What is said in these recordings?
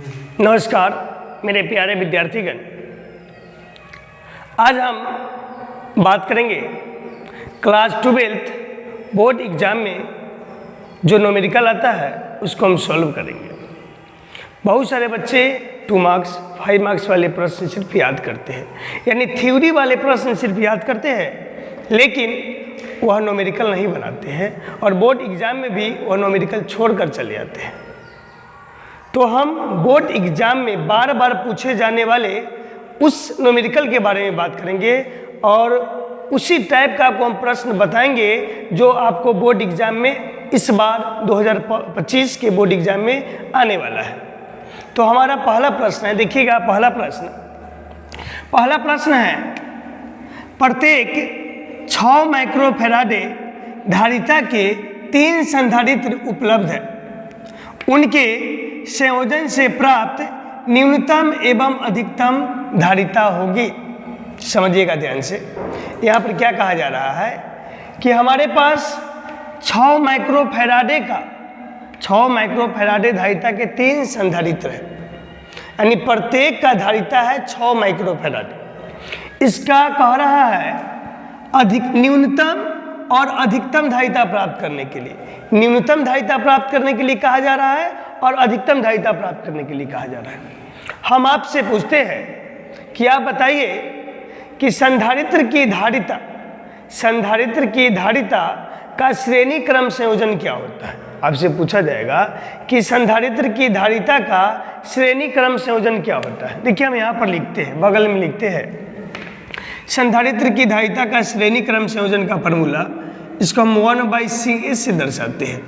नमस्कार मेरे प्यारे विद्यार्थीगण, आज हम बात करेंगे क्लास 12th बोर्ड एग्ज़ाम में जो न्यूमेरिकल आता है उसको हम सॉल्व करेंगे। बहुत सारे बच्चे 2 मार्क्स 5 मार्क्स वाले प्रश्न सिर्फ याद करते हैं, यानी थ्योरी वाले प्रश्न सिर्फ याद करते हैं, लेकिन वह न्यूमेरिकल नहीं बनाते हैं और बोर्ड एग्ज़ाम में भी वह न्यूमेरिकल छोड़कर चले जाते हैं। तो हम बोर्ड एग्ज़ाम में बार बार पूछे जाने वाले उस न्यूमेरिकल के बारे में बात करेंगे और उसी टाइप का आपको हम प्रश्न बताएंगे जो आपको बोर्ड एग्ज़ाम में इस बार 2025 के बोर्ड एग्ज़ाम में आने वाला है। तो हमारा पहला प्रश्न है, देखिएगा पहला प्रश्न है, प्रत्येक 6 माइक्रोफैराडे धारिता के 3 संधारित्र उपलब्ध है, उनके संयोजन से प्राप्त न्यूनतम एवं अधिकतम धारिता होगी। समझिएगा ध्यान से, यहाँ पर क्या कहा जा रहा है कि हमारे पास 6 माइक्रोफैराडे धारिता के 3 संधारित्र है, यानी प्रत्येक का धारिता है 6 माइक्रोफैराडे। इसका कह रहा है न्यूनतम और अधिकतम धारिता प्राप्त करने के लिए, न्यूनतम धारिता प्राप्त करने के लिए कहा जा रहा है और अधिकतम धारिता प्राप्त करने के लिए कहा जा रहा है। हम आपसे पूछते हैं कि आप बताइए कि संधारित्र की धारिता का श्रेणी क्रम संयोजन क्या होता है। आपसे पूछा जाएगा कि संधारित्र की धारिता का श्रेणी क्रम संयोजन क्या होता है। देखिए हम यहाँ पर लिखते हैं, बगल में लिखते हैं संधारित्र की धारिता का श्रेणी क्रम संयोजन का फॉर्मूला, इसको हम 1/CS से दर्शाते हैं,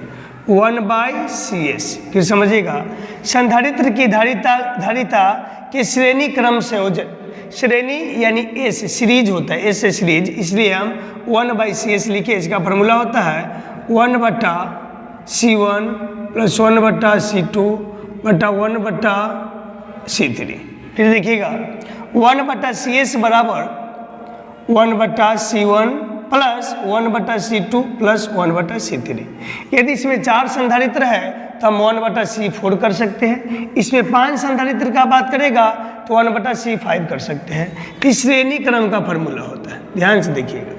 1/CS। फिर समझिएगा, संधारित्र की धारिता के श्रेणी क्रम संयोजन, श्रेणी यानी S सीरीज होता है, S से सीरीज, इसलिए हम 1/CS लिखे। इसका फॉर्मूला होता है 1/C1 + 1/C2 / 1/C3। फिर देखिएगा 1/CS बराबर 1/C1 + 1/C2 + 1/C3। यदि इसमें 4 संधारित्र है तो हम 1/C4 कर सकते हैं। इसमें 5 संधारित्र का बात करेगा तो 1/C5 कर सकते हैं। इस श्रेणी क्रम का फॉर्मूला होता है, ध्यान से देखिएगा,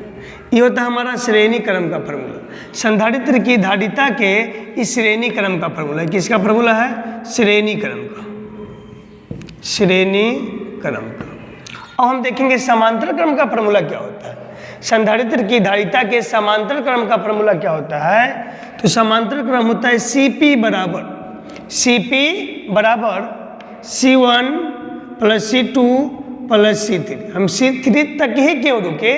ये होता है हमारा श्रेणी क्रम का फॉर्मूला। संधारित्र की धारिता के इस श्रेणी क्रम का फॉर्मूला, किसका फॉर्मूला है? श्रेणी क्रम का। अब हम देखेंगे समांतर क्रम का फॉर्मूला क्या होता है। संधारित्र की धारिता के समांतर क्रम का फॉर्मूला क्या होता है? तो समांतर क्रम होता है CP बराबर C1 + C2 + C3। हम C3 तक ही क्यों रुके?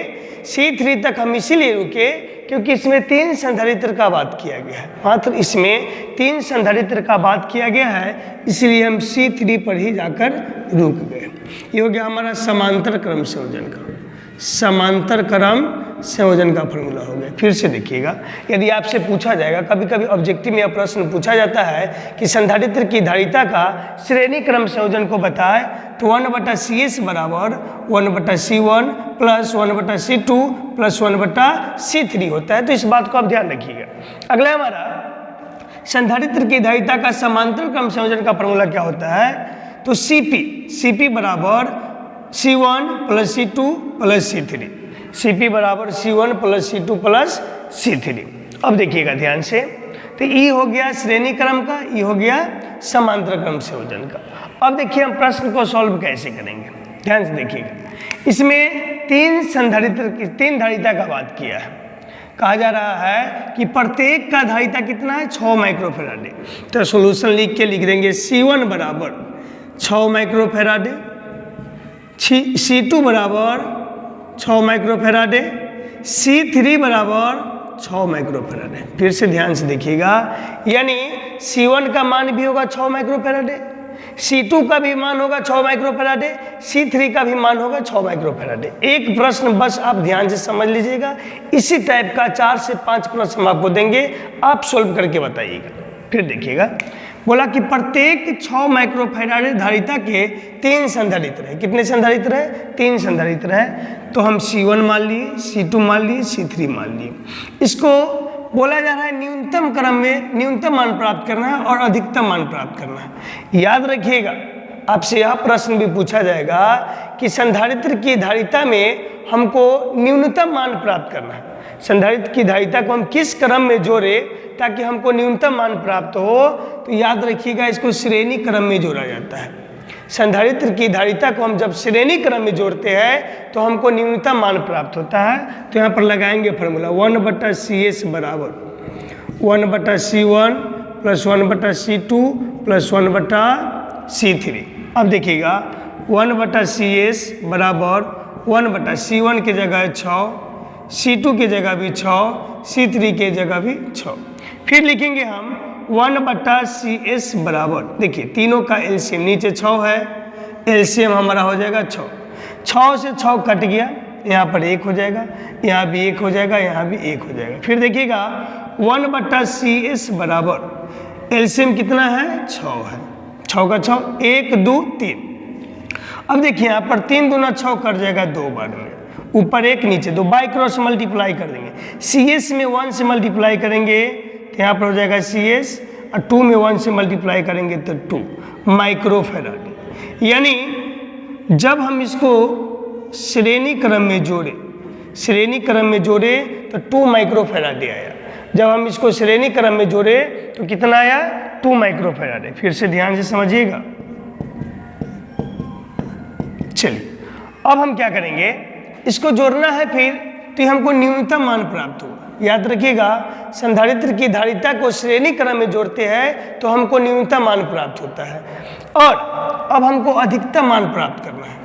C3 तक हम इसीलिए रुके क्योंकि इसमें 3 संधारित्र का बात किया गया है, मात्र इसमें 3 संधारित्र का बात किया गया है, इसलिए हम C3 पर ही जाकर रुक गए। ये हो गया हमारा समांतर क्रम संयोजन का फॉर्मूला हो गया। फिर से देखिएगा, यदि आपसे पूछा जाएगा, कभी कभी ऑब्जेक्टिव में यह प्रश्न पूछा जाता है कि संधारित्र की धारिता का श्रेणी क्रम संयोजन को बताए, तो 1/CS बराबर 1/C1 + 1/C2 + 1/C3 होता है। तो इस बात को आप ध्यान रखिएगा। अगला हमारा संधारित्र की धारिता का समांतर क्रम संयोजन का फॉर्मूला क्या होता है? तो CP बराबर C1 + C2 + C3। CP बराबर C1 + C2 + C3। अब देखिएगा ध्यान से, तो E हो गया श्रेणी क्रम का, E हो गया समांतर क्रम संयोजन का। अब देखिए हम प्रश्न को सॉल्व कैसे करेंगे, ध्यान से देखिएगा। इसमें 3 धारिता का बात किया है, कहा जा रहा है कि प्रत्येक का धारिता कितना है? 6 माइक्रोफैराडे। तो सॉल्यूशन लिख देंगे C1 बराबर 6 माइक्रोफैराडे, C2 बराबर 6 माइक्रोफैराडे, C3 बराबर 6 माइक्रोफैराडे। फिर से ध्यान से देखिएगा, यानी C1 का मान भी होगा 6 माइक्रोफैराडे, C2 का भी मान होगा 6 माइक्रोफैराडे, C3 का भी मान होगा 6 माइक्रोफैराडे। एक प्रश्न बस आप ध्यान से समझ लीजिएगा, इसी टाइप का 4 से 5 प्रश्न हम आपको देंगे, आप सोल्व करके बताइएगा। फिर देखिएगा, बोला कि प्रत्येक 6 माइक्रोफैराडे धारिता के 3 संधारित्र है। कितने संधारित्र है? 3 संधारित्र है। तो हम C1 मान लिए, C2 मान लिए, C3 मान लिए। इसको बोला जा रहा है न्यूनतम क्रम में न्यूनतम मान प्राप्त करना है और अधिकतम मान प्राप्त करना है। याद रखिएगा, आपसे यह प्रश्न भी पूछा जाएगा कि संधारित्र की धारिता में हमको न्यूनतम मान प्राप्त करना है। संधारित्र की धारिता को हम किस क्रम में जोड़े ताकि हमको न्यूनतम मान प्राप्त हो, तो याद रखिएगा इसको श्रेणी क्रम में जोड़ा जाता है। संधारित्र की धारिता को हम जब श्रेणी क्रम में जोड़ते हैं तो हमको न्यूनतम मान प्राप्त होता है। तो यहाँ पर लगाएंगे फॉर्मूला 1/CS बराबर 1/C1 plus 1/C2 plus 1/C3। अब देखिएगा 1/CS बराबर 1/C1 की जगह 6, C2 की जगह भी 6, C3 की जगह भी 6। फिर लिखेंगे हम 1/CS बराबर, देखिए तीनों का एलसीएम नीचे 6 है, एलसीएम हमारा हो जाएगा 6। 6 से 6 कट गया, यहाँ पर 1 हो जाएगा, यहाँ भी 1 हो जाएगा, यहाँ भी 1 हो जाएगा। फिर देखिएगा 1/CS बराबर एलसीएम कितना है 6 है, 6 का 6 1 2 3। अब देखिए यहाँ पर 3 दूना 6 कट जाएगा 2 बार में, ऊपर 1 नीचे 2, बाई क्रॉस मल्टीप्लाई कर देंगे। CS में 1 से मल्टीप्लाई करेंगे तो यहाँ पर हो जाएगा CS, और 2 में 1 से मल्टीप्लाई करेंगे तो 2 माइक्रोफैराड। यानी जब हम इसको श्रेणी क्रम में जोड़े, श्रेणी क्रम में जोड़े तो 2 माइक्रोफैराड आया। जब हम इसको श्रेणी क्रम में जोड़े तो कितना आया 2 माइक्रोफैराड। फिर से ध्यान से समझिएगा। चलिए अब हम क्या करेंगे, इसको जोड़ना है फिर तो हमको न्यूनतम मान प्राप्त होगा। याद रखिएगा, संधारित्र की धारिता को श्रेणी क्रम में जोड़ते हैं तो हमको न्यूनतम मान प्राप्त होता है। और अब हमको अधिकतम मान प्राप्त करना है।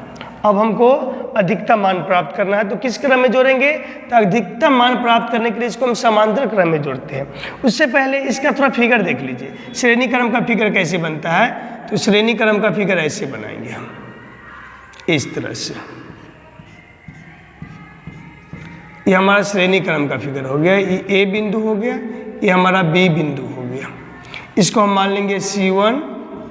अब हमको अधिकतम मान प्राप्त करना है तो किस क्रम में जोड़ेंगे, तो अधिकतम मान प्राप्त करने के लिए इसको हम समांतर क्रम में जोड़ते हैं। उससे पहले इसका थोड़ा फिगर देख लीजिए, श्रेणी क्रम का फिगर कैसे बनता है। तो श्रेणी क्रम का फिगर ऐसे बनाएंगे हम, इस तरह से। ये हमारा श्रेणी क्रम का फिगर हो गया, ये ए बिंदु हो गया, ये हमारा बी बिंदु हो गया। इसको हम मान लेंगे C1,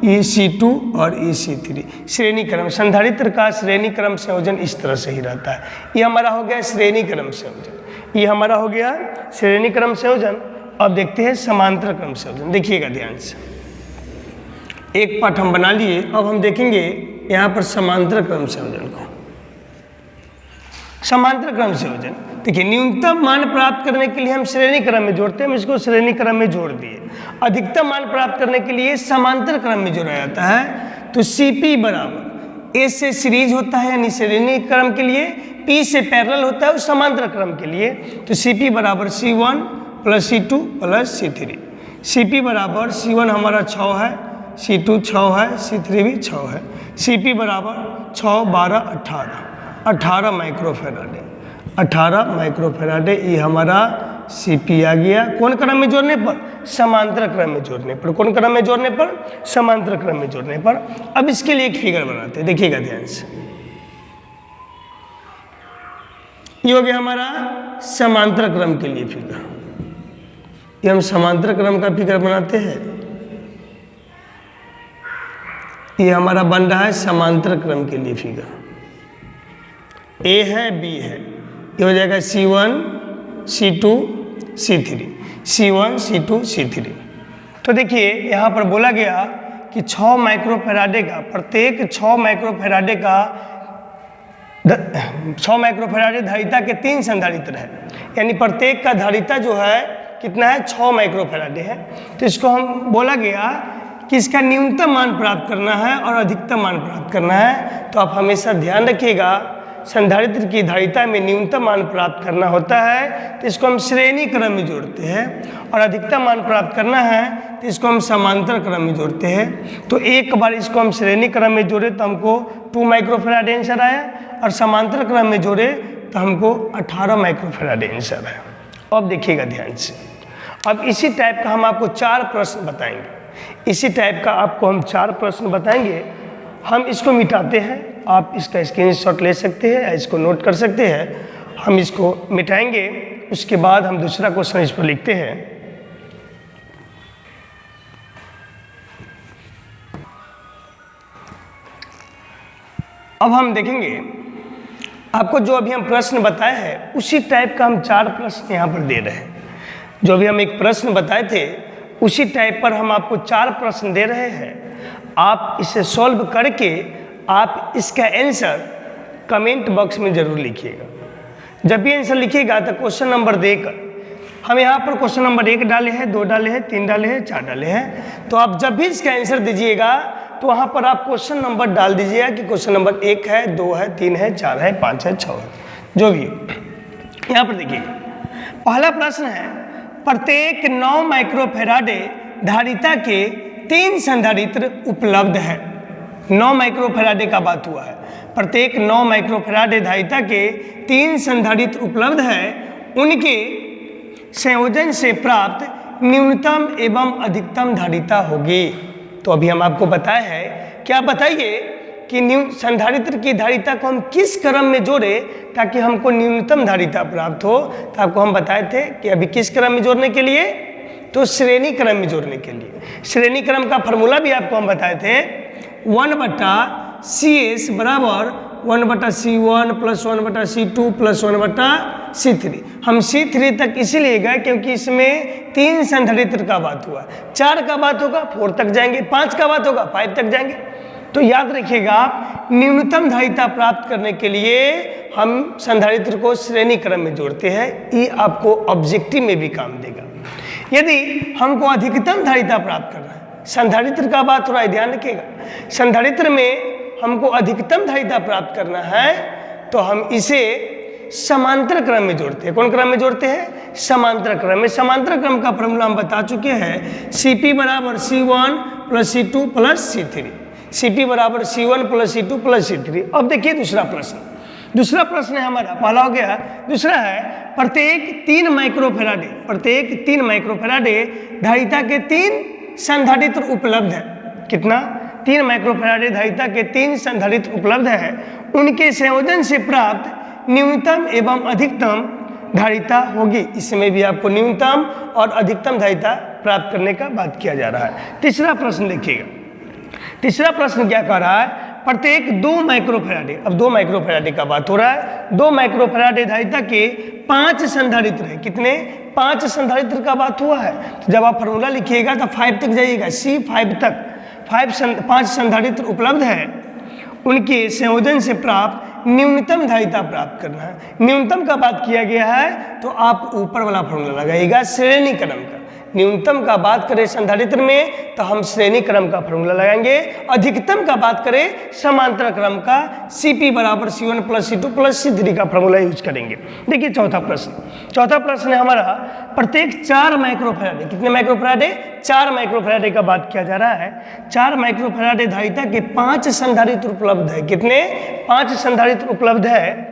ये C2 और ये C3। श्रेणी क्रम, संधारित्र का श्रेणी क्रम संयोजन इस तरह से ही रहता है। ये हमारा हो गया श्रेणी क्रम संयोजन, ये हमारा हो गया श्रेणी क्रम संयोजन। अब देखते हैं समांतर क्रम संयोजन। देखिएगा ध्यान से, एक पाठ हम बना लिए। अब हम देखेंगे यहाँ पर समांतर क्रम संयोजन को। समांतर क्रम संयोजन देखिए, न्यूनतम मान प्राप्त करने के लिए हम श्रेणी क्रम में जोड़ते हैं, हम इसको श्रेणी क्रम में जोड़ दिए। अधिकतम मान प्राप्त करने के लिए समांतर क्रम में जोड़ा जाता है। तो CP बराबर A से सीरीज होता है यानी श्रेणी क्रम के लिए, P से पैरेलल होता है उस समांतर क्रम के लिए। तो CP बराबर C1 plus C2 plus C3। CP बराबर C1 हमारा 6 है, C2 6 है, C3 भी 6 है। CP बराबर 6 12 18 माइक्रोफैराड है, 18 माइक्रोफैराड है। ये हमारा CP आ गया। कौन क्रम में जोड़ने पर, समांतर क्रम में जोड़ने पर। कौन क्रम में जोड़ने पर, समांतर क्रम में जोड़ने पर। अब इसके लिए एक फिगर बनाते हैं, देखिएगा ध्यान से। ये हो गया हमारा समांतर क्रम के लिए फिगर। ये हम समांतर क्रम का फिगर बनाते हैं। ये हमारा बन रहा है समांतर क्रम के लिए फिगर। A है, B है, ये हो जाएगा C1 C2 C3, C1 C2 C3। तो देखिए यहाँ पर बोला गया कि 6 माइक्रोफैराडे का, प्रत्येक 6 माइक्रोफैराडे का 6 माइक्रोफैराडे धारिता के 3 संधारित्र है, यानी प्रत्येक का धारिता जो है कितना है 6 माइक्रोफैराडे है। तो इसको हम बोला गया कि इसका न्यूनतम मान प्राप्त करना है और अधिकतम मान प्राप्त करना है। तो आप हमेशा ध्यान रखिएगा, संधारित्र की धारिता में न्यूनतम मान प्राप्त करना होता है तो इसको हम श्रेणी क्रम में जोड़ते हैं, और अधिकतम मान प्राप्त करना है तो इसको हम समांतर क्रम में जोड़ते हैं। तो एक बार इसको हम श्रेणी क्रम में जोड़े तो हमको 2 माइक्रोफैराड आंसर आया, और समांतर क्रम में जोड़े तो हमको 18 माइक्रोफैराड आंसर आया। अब देखिएगा ध्यान से, अब इसी टाइप का हम आपको 4 प्रश्न बताएंगे। इसी टाइप का आपको हम 4 प्रश्न बताएंगे। हम इसको मिटाते हैं, आप इसका स्क्रीनशॉट ले सकते हैं या इसको नोट कर सकते हैं। हम इसको मिटाएंगे, उसके बाद हम दूसरा क्वेश्चन इस पर लिखते हैं। अब हम देखेंगे आपको जो अभी हम प्रश्न बताए हैं उसी टाइप का हम 4 प्रश्न यहाँ पर दे रहे हैं। जो भी हम एक प्रश्न बताए थे उसी टाइप पर हम आपको 4 प्रश्न दे रहे हैं। आप इसे सॉल्व करके आप इसका आंसर कमेंट बॉक्स में ज़रूर लिखिएगा। जब भी आंसर लिखिएगा तो क्वेश्चन नंबर देकर, हम यहाँ पर क्वेश्चन नंबर 1 डाले हैं, 2 डाले हैं, 3 डाले हैं, 4 डाले हैं, तो आप जब भी इसका आंसर दीजिएगा तो वहाँ पर आप क्वेश्चन नंबर डाल दीजिएगा कि क्वेश्चन नंबर 1 है, 2 है, 3 है, 4 है, 5 है, 6 है, जो भी हो। यहाँ पर देखिएगा पहला प्रश्न है, प्रत्येक 9 माइक्रोफेराडे धारिता के 3 संधारित्र उपलब्ध है। 9 माइक्रोफेराडे का बात हुआ है। प्रत्येक 9 माइक्रोफेराडे धारिता के 3 संधारित्र उपलब्ध है, उनके संयोजन से प्राप्त न्यूनतम एवं अधिकतम धारिता होगी। तो अभी हम आपको बताए हैं, क्या बताइए कि संधारित्र की धारिता को हम किस क्रम में जोड़े ताकि हमको न्यूनतम धारिता प्राप्त हो। तो आपको हम बताए थे कि अभी किस क्रम में जोड़ने के लिए, तो श्रेणी क्रम में जोड़ने के लिए। श्रेणी क्रम का फॉर्मूला भी आपको हम बताए थे, 1/CS बराबर 1/C1 + 1/C2 + 1/C3। हम C3 तक इसीलिए गए क्योंकि इसमें 3 संधारित्र का बात हुआ, 4 का बात होगा 4 तक जाएंगे, 5 का बात होगा 5 तक जाएंगे। तो याद रखिएगा आप, न्यूनतम धारिता प्राप्त करने के लिए हम संधारित्र को श्रेणी क्रम में जोड़ते हैं। ये आपको ऑब्जेक्टिव में भी काम देगा। यदि हमको अधिकतम धारिता प्राप्त करना है, संधारित्र का बात थोड़ा ध्यान रखिएगा, संधारित्र में हमको अधिकतम धारिता प्राप्त करना है तो हम इसे समांतर क्रम में जोड़ते हैं। कौन क्रम में जोड़ते हैं? समांतर क्रम में। समांतर क्रम का फॉर्मूला हम बता चुके हैं, Cp बराबर C1 + C2 + C3। Cp बराबर C1 + C2 + C3। अब देखिए दूसरा प्रश्न। दूसरा प्रश्न है हमारा, पहला हो गया, दूसरा है, प्रत्येक 3 माइक्रोफेराडे धारिता के 3 संधारित्र उपलब्ध है। कितना? 3 माइक्रोफेराडे धारिता के 3 संधारित्र उपलब्ध है, उनके संयोजन से प्राप्त न्यूनतम एवं अधिकतम धारिता होगी। इसमें भी आपको न्यूनतम और अधिकतम धारिता प्राप्त करने का बात किया जा रहा है। तीसरा प्रश्न देखिएगा, तीसरा प्रश्न क्या कह रहा है, प्रत्येक 2 माइक्रोफेराडे, अब 2 माइक्रोफेराडे का बात हो रहा है, 2 माइक्रोफेराडे धारिता के 5 संधारित्र है। कितने? 5 संधारित्र का बात हुआ है। तो जब आप फॉर्मूला लिखिएगा तो 5 तक जाइएगा, C5 तक 5 संधारित्र उपलब्ध है, उनके संयोजन से प्राप्त न्यूनतम धारिता प्राप्त करना है। न्यूनतम का बात किया गया है तो आप ऊपर वाला फॉर्मूला लगाइएगा श्रेणी क्रम का। न्यूनतम का बात करें संधारित्र में तो हम श्रेणी क्रम का फॉर्मूला लगाएंगे। अधिकतम का बात करें समांतर क्रम का, Cp बराबर C1 + C2 + C3 का फॉर्मूला यूज करेंगे। देखिए चौथा प्रश्न। चौथा प्रश्न है हमारा, प्रत्येक 4 माइक्रोफेराडे, कितने माइक्रोफेराडे? 4 माइक्रोफेराडे का बात किया जा रहा है। 4 माइक्रोफेराडे धारिता के 5 संधारित्र उपलब्ध है। कितने? 5 संधारित्र उपलब्ध है,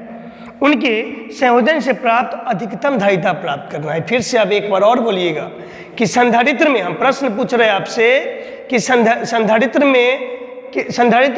उनके संयोजन से प्राप्त अधिकतम धारिता प्राप्त करना है। फिर से आप एक बार और बोलिएगा कि संधारित्र में, हम प्रश्न पूछ रहे हैं आपसे कि संधारित्र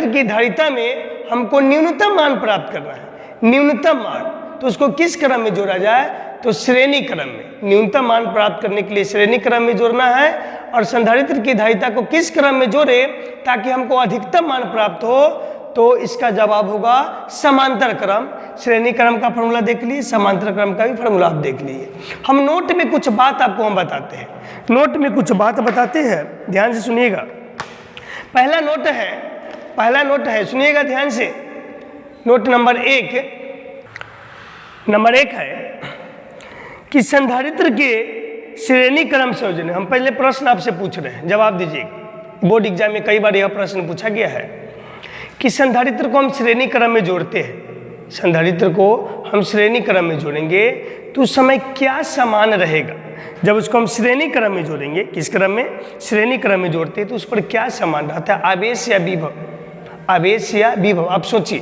की धारिता में हमको न्यूनतम मान प्राप्त करना है। न्यूनतम मान, तो उसको किस क्रम में जोड़ा जाए? तो श्रेणी क्रम में। न्यूनतम मान प्राप्त करने के लिए श्रेणी क्रम में जोड़ना है, और संधारित्र की धारिता को किस क्रम में जोड़े ताकि हमको अधिकतम मान प्राप्त हो? तो इसका जवाब होगा समांतर क्रम। श्रेणी क्रम का फॉर्मूला देख लीजिए, समांतर क्रम का भी फॉर्मूला आप देख लीजिए। हम नोट में कुछ बात आपको हम बताते हैं, नोट में कुछ बात बताते हैं, ध्यान से सुनिएगा। पहला नोट है, सुनिएगा ध्यान से। नोट नंबर 1 है कि संधारित्र के श्रेणी क्रम संयोजन। हम पहले प्रश्न आपसे पूछ रहे हैं, जवाब दीजिएगा। बोर्ड एग्जाम में कई बार यह प्रश्न पूछा गया है कि संधारित्र को हम श्रेणी क्रम में जोड़ते हैं, संधारित्र को हम श्रेणी क्रम में जोड़ेंगे तो उस समय क्या समान रहेगा? जब उसको हम श्रेणी क्रम में जोड़ेंगे, किस क्रम में? श्रेणी क्रम में जोड़ते हैं तो उस पर क्या समान रहता है? आवेश या विभव? आवेश या विभव? आप सोचिए,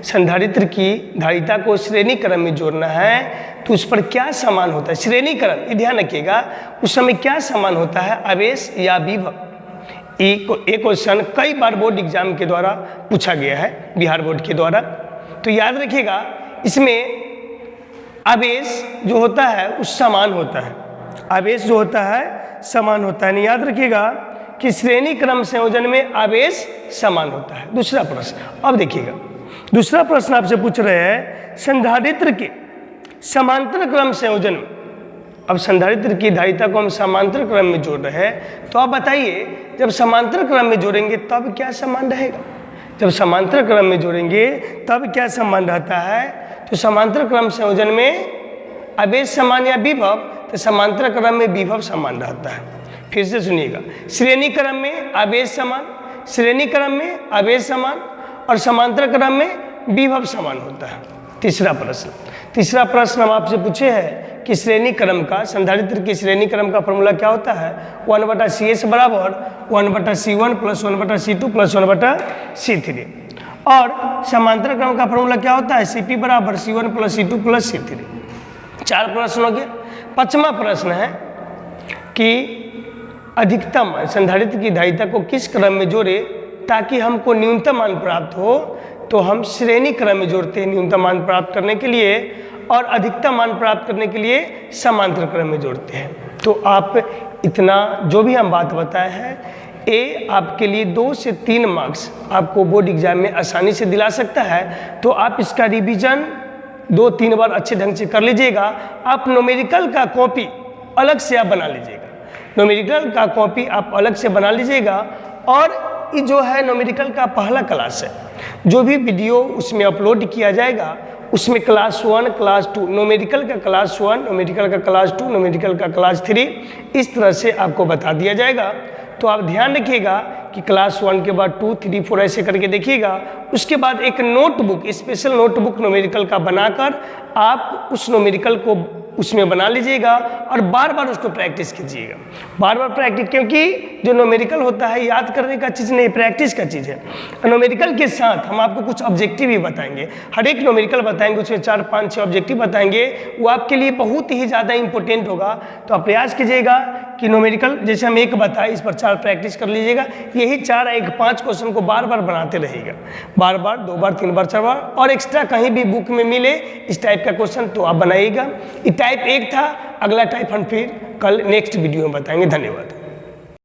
संधारित्र की धारिता को श्रेणी क्रम में जोड़ना है तो उस पर क्या समान होता है? श्रेणी क्रम, ये ध्यान रखिएगा, उस समय क्या समान होता है? आवेश या विभव? एक क्वेश्चन कई बार बोर्ड एग्जाम के द्वारा पूछा गया है, बिहार बोर्ड के द्वारा। तो याद रखिएगा, इसमें आवेश जो होता है उस समान होता है, आवेश जो होता है समान होता है। नहीं, याद रखिएगा कि श्रेणी क्रम संयोजन में आवेश समान होता है। दूसरा प्रश्न, अब देखिएगा, दूसरा प्रश्न आपसे पूछ रहे हैं, संधारित्र के समांतर क्रम संयोजन में, अब संधारित्र की धारिता को हम समांतर क्रम में जोड़ रहे हैं, तो आप बताइए जब समांतर क्रम में जोड़ेंगे तब क्या संबंध रहेगा? जब समांतर क्रम में जोड़ेंगे तब क्या संबंध रहता है? तो समांतर क्रम संयोजन में आवेश समान या विभव, तो समांतर क्रम में विभव समान रहता है। फिर से सुनिएगा, श्रेणी क्रम में आवेश समान, श्रेणी क्रम में आवेश समान और समांतर क्रम में विभव समान होता है। तीसरा प्रश्न हम आपसे पूछे हैं कि श्रेणी क्रम का, संधारित्र की श्रेणी क्रम का फॉर्मूला क्या होता है? 1/CS बराबर 1/C1 plus 1/C2 plus 1/C3। और समांतर क्रम का फॉर्मूला क्या होता है? CP बराबर C1 plus C2 plus C3। 4 प्रश्न हो गए। 5वां प्रश्न है कि अधिकतम संधारित्र की धारिता को किस क्रम में जोड़े ताकि हमको न्यूनतम मान प्राप्त हो? तो हम श्रेणी क्रम में जोड़ते हैं न्यूनतम मान प्राप्त करने के लिए, और अधिकतम मान प्राप्त करने के लिए समांतर क्रम में जोड़ते हैं। तो आप इतना जो भी हम बात बताए हैं, ए आपके लिए 2 से 3 मार्क्स आपको बोर्ड एग्जाम में आसानी से दिला सकता है। तो आप इसका रिवीजन 2-3 बार अच्छे ढंग से कर लीजिएगा। आप न्यूमेरिकल का कॉपी अलग से आप बना लीजिएगा, न्यूमेरिकल का कॉपी आप अलग से बना लीजिएगा। और ये जो है न्यूमेरिकल का पहला क्लास है, जो भी वीडियो उसमें अपलोड किया जाएगा उसमें क्लास 1, क्लास 2, न्यूमेरिकल का क्लास 1, न्यूमेरिकल का क्लास 2, न्यूमेरिकल का क्लास 3, इस तरह से आपको बता दिया जाएगा। तो आप ध्यान रखिएगा कि क्लास 1 के बाद 2, 3, 4 ऐसे करके देखिएगा। उसके बाद एक नोटबुक, स्पेशल नोटबुक न्यूमेरिकल का बनाकर आप उस न्यूमेरिकल को उसमें बना लीजिएगा और बार बार उसको प्रैक्टिस कीजिएगा। बार बार प्रैक्टिस, क्योंकि जो न्यूमेरिकल होता है याद करने का चीज़ नहीं, प्रैक्टिस का चीज़ है। न्यूमेरिकल के साथ हम आपको कुछ ऑब्जेक्टिव भी बताएंगे, हर एक न्यूमेरिकल बताएंगे, उसमें 4, 5, 6 ऑब्जेक्टिव बताएंगे। वो आपके लिए बहुत ही ज़्यादा इंपॉर्टेंट होगा। तो आप प्रयास कीजिएगा कि न्यूमेरिकल जैसे हम एक बताए, इस पर 4 प्रैक्टिस कर लीजिएगा। यही 4 या 5 क्वेश्चन को बार बार बनाते रहिएगा, बार बार 2 बार 3 बार 4 बार। और एक्स्ट्रा कहीं भी बुक में मिले इस टाइप का क्वेश्चन तो आप बनाइएगा। टाइप 1 था, अगला टाइप हम फिर कल नेक्स्ट वीडियो में बताएंगे। धन्यवाद।